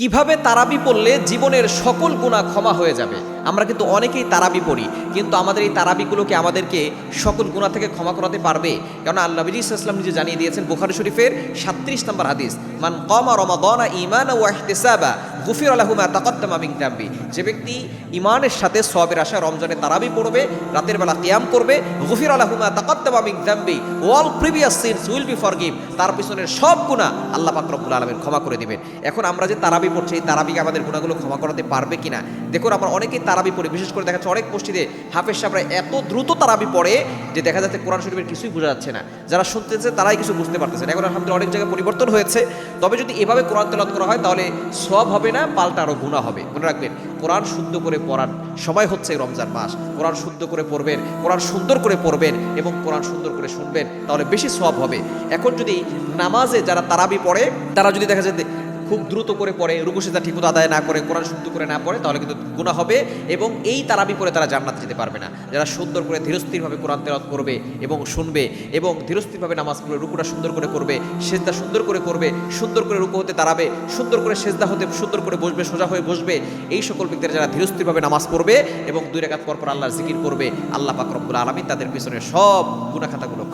কিভাবে তারাবি পড়লে জীবনের সকল গুনাহ ক্ষমা হয়ে যাবে? আমরা কিন্তু অনেকেই তারাবি পড়ি, কিন্তু আমাদের এই তারাবিগুলোকে আমাদেরকে সকল গুনাহ থেকে ক্ষমা করাতে পারবে? কারণ আল্লাহ নবী সাল্লাল্লাহু আলাইহি ওয়াসাল্লাম নিজে জানিয়ে দিয়েছেন বুখারী শরীফের ৩৭ নম্বর হাদিস, মান কামা রমাদানা ঈমানান ওয়া ইহতিসাবা গুফিরা লাহু মা তাকাদ্দামা মিন যামবি। যে ব্যক্তি ঈমানের সাথে সওয়াবের আশায় রমজানে তারাবি পড়বে, রাতের বেলা কিয়াম করবে, গুফিরা লাহু মা তাকাদ্দামা মিন যামবি, all previous sins will be forgive, তার পিছনের সব গুনাহ আল্লাহ পাক রব্বুল আলামিন ক্ষমা করে দিবেন। এখন আমরা যে তারাবি পড়ছি, এই তারাবিকে আমাদের গুনাহগুলো ক্ষমা করাতে পারবে কিনা? দেখুন, আমরা অনেকেই তারাবি পড়ি, বিশেষ করে দেখা যাচ্ছে অনেক মসজিদে হাফেজ সাহেবরা এত দ্রুত তারাবি পড়ে যে দেখা যাচ্ছে কোরআন শরীফের কিছুই বোঝা যাচ্ছে না। যারা শুনতেছে তারাই কিছু বুঝতে পারতেছে না। এখন আলহামদুলিল্লাহ অনেক জায়গায় পরিবর্তন হয়েছে, তবে যদি এভাবে কোরআন তেলাওয়াত করা হয় তাহলে সওয়াব হবে না, পাল্টা আরও গুনাহ হবে। মনে রাখবেন, কোরআন শুদ্ধ করে পড়ার সময় হচ্ছে রমজান মাস। কোরআন শুদ্ধ করে পড়বেন, কোরআন সুন্দর করে পড়বেন এবং কোরআন সুন্দর করে শুনবেন, তাহলে বেশি সওয়াব হবে। এখন যদি নামাজে যারা তারাবি পড়ে তারা যদি দেখা যায় খুব দ্রুত করে পড়ে, রুকু সিজদা ঠিকমতো আদায় না করে, কোরআন শুদ্ধ করে না পড়ে, তাহলে কিন্তু গুনাহ হবে এবং এই তারাবি পড়ে তারা জান্নাতে যেতে পারবে না। যারা সুন্দর করে ধীরস্থিরভাবে কোরআন তেলাওয়াত করবে এবং শুনবে এবং ধীরস্থিরভাবে নামাজ পড়বে, রুকুটা সুন্দর করে করবে, সেজদা সুন্দর করে করবে, সুন্দর করে রুকু হতে দাঁড়াবে, সুন্দর করে সেজদা হতে সুন্দর করে বসবে, সোজা হয়ে বসবে, এই সকল ব্যক্তিরা যারা ধীরস্থিরভাবে নামাজ পড়বে এবং 2 রাকাত পর পর আল্লাহর জিকির করবে, আল্লাহ পাক রব্বুল আলামিন তাদের পিছনে সব গুনাহ খাতাগুলো